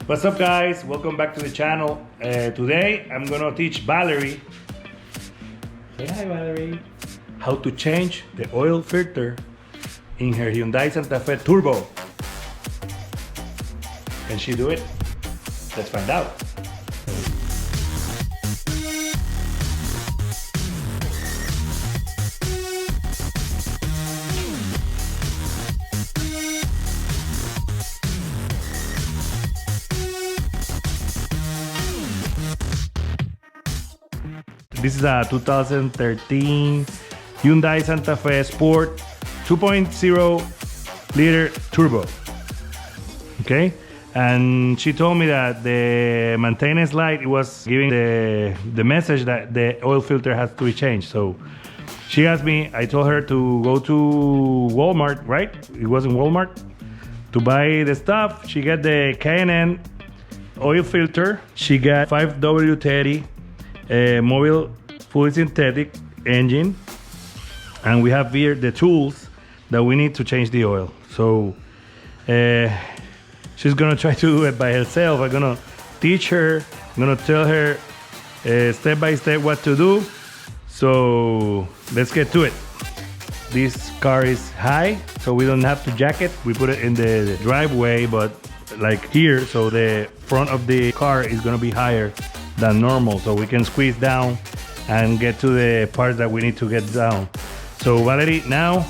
What's up, guys? Welcome back to the channel. Today I'm gonna teach Valerie, say hi Valerie, how to change the oil filter in her Hyundai Santa Fe Turbo. Can she do it? Let's find out. This is a 2013 Hyundai Santa Fe Sport 2.0 liter turbo. Okay, and she told me that the maintenance light was giving the message that the oil filter has to be changed. So she asked me, I told her to go to Walmart, right? It was in Walmart, to buy the stuff. She got the K&N oil filter. She got 5W30 mobile fully synthetic engine, and we have here the tools that we need to change the oil. So she's gonna try to do it by herself. I'm gonna teach her, I'm gonna tell her step by step what to do. So let's get to it. This car is high, so we don't have to jack it. We put it in the driveway, but like here, so the front of the car is gonna be higher than normal, so we can squeeze down and get to the parts that we need to get down. So Valerie, now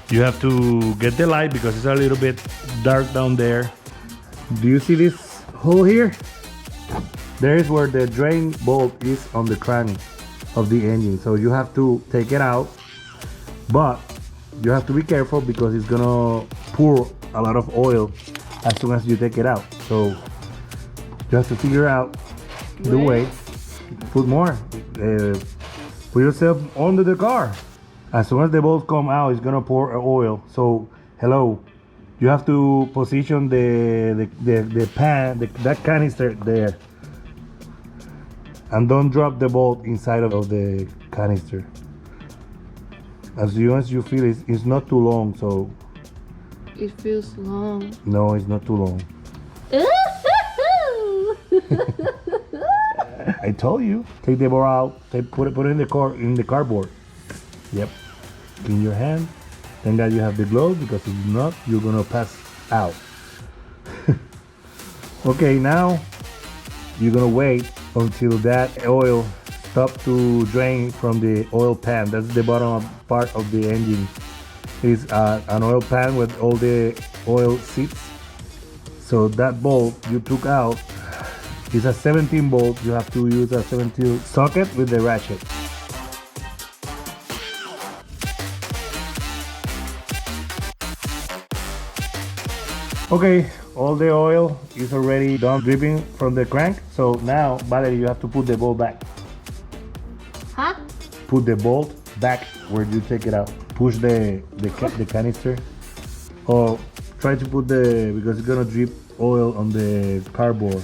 you have to get the light because it's a little bit dark down there. Do you see this hole here? There is where the drain bolt is on the cranny of the engine. So you have to take it out, but you have to be careful because it's gonna pour a lot of oil as soon as you take it out. So you have to figure out the way. Put more. Put yourself under the car. As soon as the bolts come out, it's gonna pour oil. So hello, you have to position the pan, that canister there, and don't drop the bolt inside of the canister. As soon as you feel it's not too long, so it feels long. No, it's not too long. I told you. Take the bar out. Put it in the cardboard. Yep. Clean your hand. Thank God you have the gloves, because if not, you're gonna pass out. Okay, now you're gonna wait until that oil stops to drain from the oil pan. That's the bottom part of the engine. It's an oil pan with all the oil seats. So that bolt you took out is a 17 bolt. You have to use a 17 socket with the ratchet. Okay, all the oil is already done dripping from the crank. So now, Valerie, you have to put the bolt back. Huh? Put the bolt back where you take it out. Push the canister. Or try to put because it's gonna drip oil on the cardboard.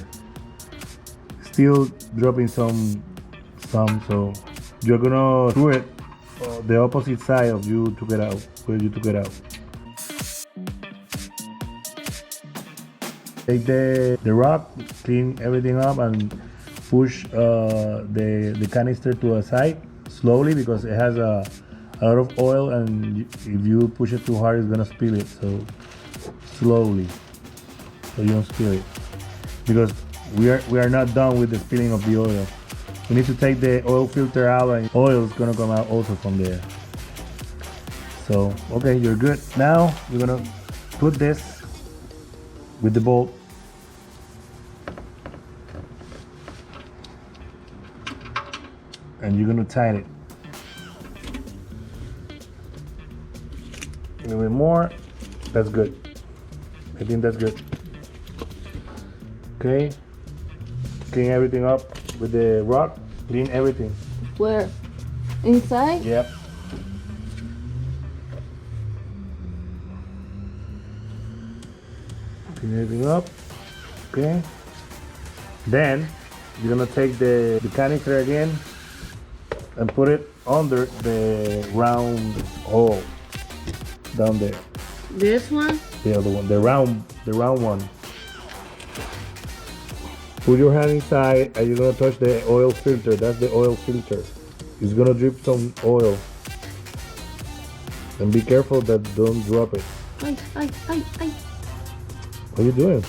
Still dropping some, so you're gonna screw it the opposite side of you took it out, where you took it out. Take the rock, clean everything up, and push the canister to a side slowly, because it has a lot of oil, and if you push it too hard, it's gonna spill it. So slowly, so you don't spill it, because we are not done with the spilling of the oil. We need to take the oil filter out, and oil is gonna come out also from there. So okay, you're good. Now you're gonna put this with the bolt. And you're gonna tighten it. A little bit more. That's good. I think that's good. Okay. Clean everything up with the rock. Clean everything. Where? Inside? Yep. Clean everything up. Okay. Then you're gonna take the canister again and put it under the round hole down there. This one? The other one, the round one. Put your hand inside and you're gonna touch the oil filter. That's the oil filter. It's gonna drip some oil. And be careful that don't drop it. Ay, ay, ay, ay. What are you doing?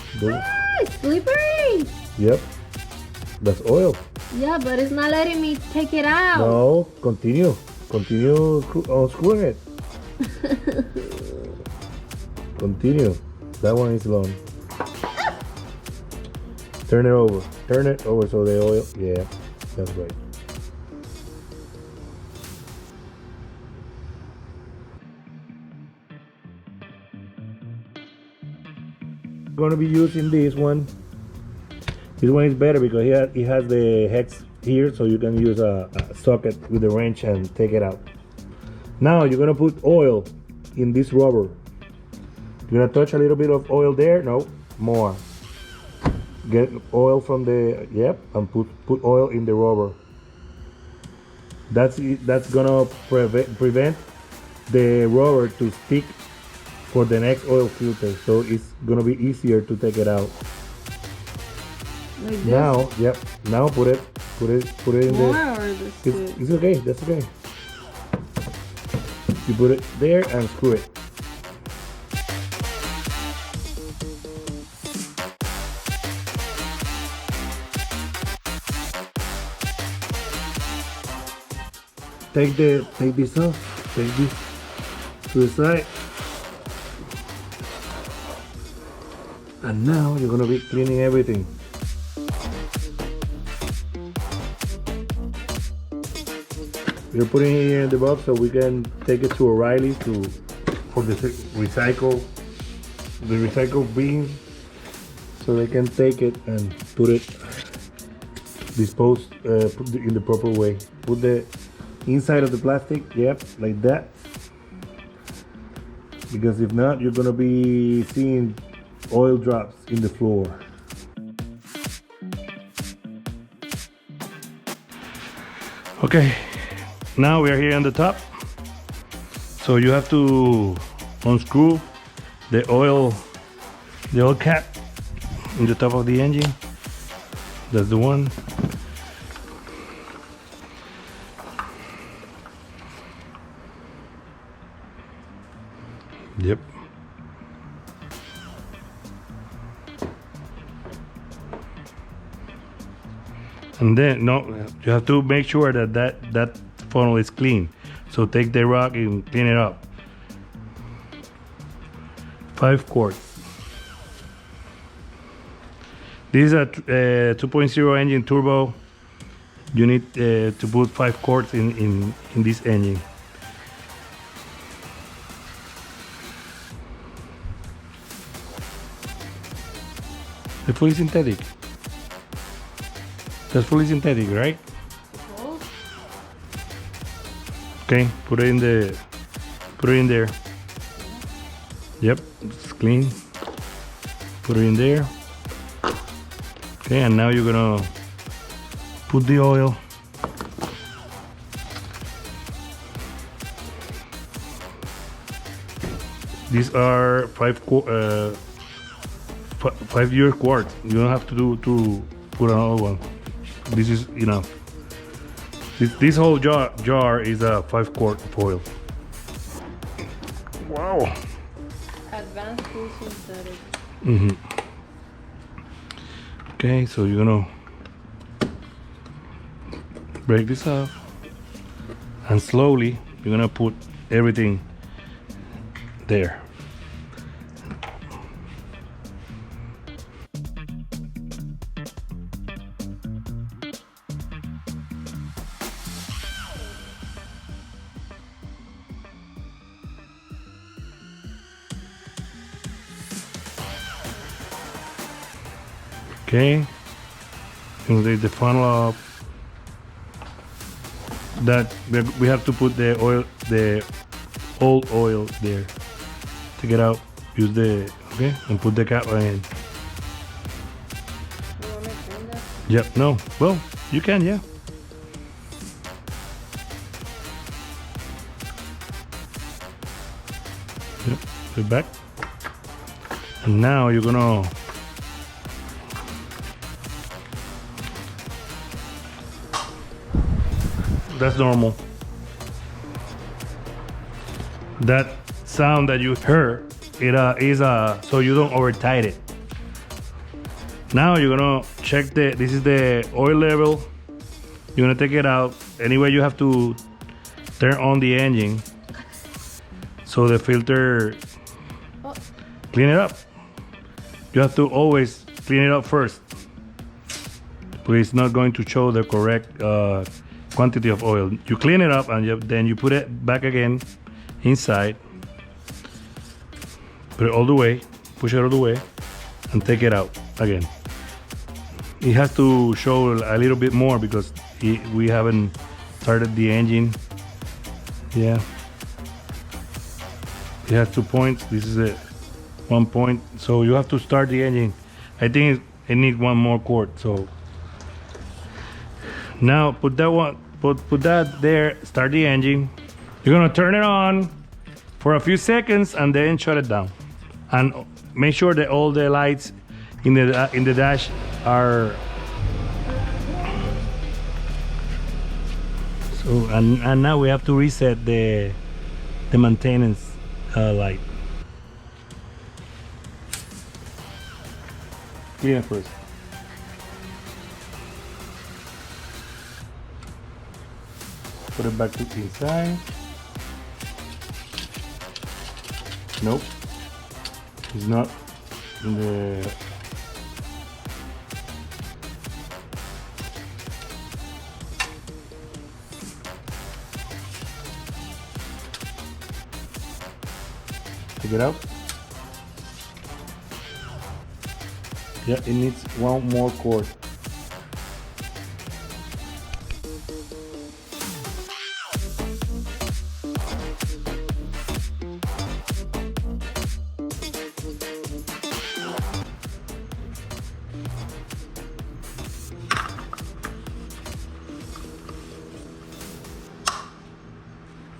It's slippery. Yep. That's oil. Yeah, but it's not letting me take it out. No, continue. Continue unscrewing it. Continue. That one is long. Turn it over. Turn it over so the oil. Yeah, that's right. Going to be using this one. This one is better because it has the hex here, so you can use a socket with the wrench and take it out. Now you're gonna put oil in this rubber. You're gonna touch a little bit of oil there. No, more. Get oil from the and put oil in the rubber. That's gonna prevent the rubber to stick for the next oil filter, so it's gonna be easier to take it out. Like this? Now, now put it in More there. or this good? It's okay, that's okay. You put it there and screw it. Take this off. Take this to the side. And now you're gonna be cleaning everything. We're putting it here in the box so we can take it to O'Reilly for the recycle bin, so they can take it and put it in the proper way. Put the inside of the plastic, like that. Because if not, you're gonna be seeing oil drops in the floor. Okay, now we are here on the top. So you have to unscrew the oil cap in the top of the engine. That's the one. Yep. And then you have to make sure that funnel is clean. So take the rock and clean it up. 5 quarts. This is a 2.0 engine turbo. You need to put 5 quarts in this engine. The fully synthetic. That's fully synthetic, right? Okay, put it in there. Yep, it's clean. Put it in there. Okay, and now you're gonna put the oil. These are 5-year quarts. You don't have to put another one. This is enough. This whole jar is a 5 quart of oil. Wow. Advanced full synthetic. Okay, so you're gonna break this off, and slowly you're gonna put everything there. Okay, and take the funnel up. That we have to put the old oil there. Take it out. Use and put the cap in. You want me to clean that? Yep. No. Well, you can. Yeah. Yep. Put it back. And now you're gonna That's normal. That sound that you heard, it is so you don't over tight it. Now you're gonna check this is the oil level. You're gonna take it out. Anyway, you have to turn on the engine so the filter clean it up. You have to always clean it up first, but it's not going to show the correct quantity of oil. You clean it up and then you put it back again inside. Put it all the way, push it all the way, and take it out again. It has to show a little bit more because we haven't started the engine. Yeah. It has 2 points. This is it. 1 point. So you have to start the engine. I think it needs one more cord. So now put that one, put that there. Start the engine. You're gonna turn it on for a few seconds and then shut it down. And make sure that all the lights in the dash are. So and now we have to reset the maintenance light. Clean it first. Put it back to inside. Nope. It's not in the. Take it out. Yeah, it needs one more cord.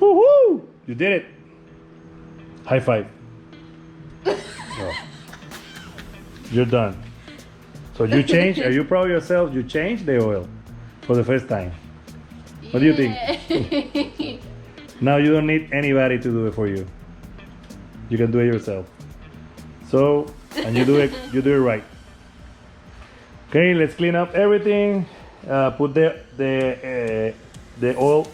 Woohoo! You did it. High five. Oh. You're done. So you changed, are you proud of yourself? You changed the oil for the first time. What do you think? Now you don't need anybody to do it for you. You can do it yourself. So, and you do it right. Okay, let's clean up everything. Put the old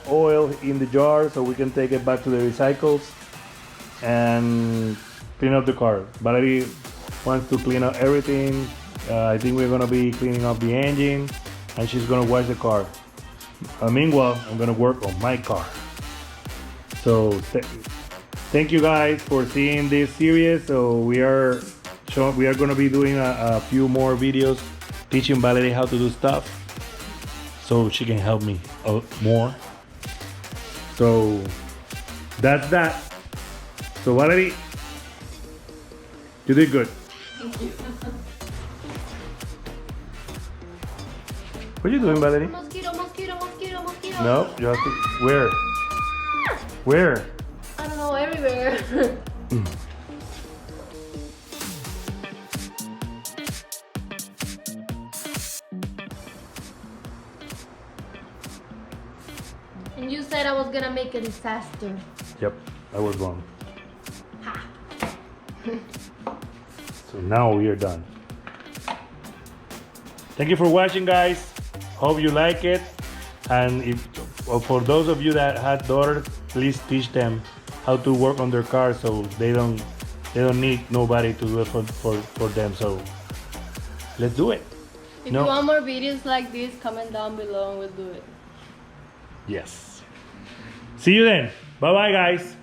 oil in the jar so we can take it back to the recycles and clean up the car. Valerie wants to clean up everything. I think we're gonna be cleaning up the engine and she's gonna wash the car. Meanwhile, I'm gonna work on my car. So thank you guys for seeing this series. So we are gonna be doing a few more videos teaching Valerie how to do stuff so she can help me more. So that's that. So Valerie, you did good. Thank you. What are you doing, Valerie? Mosquito, mosquito, mosquito, mosquito. No, you have to. Where? Where? I don't know, everywhere. And you said I was gonna make a disaster. Yep, I was wrong. Ha. So now we are done. Thank you for watching, guys. Hope you like it. And if for those of you that had daughters, please teach them how to work on their cars so they don't need nobody to do it for them. So let's do it. If you want more videos like this, comment down below and we'll do it. Yes. See you then. Bye bye, guys.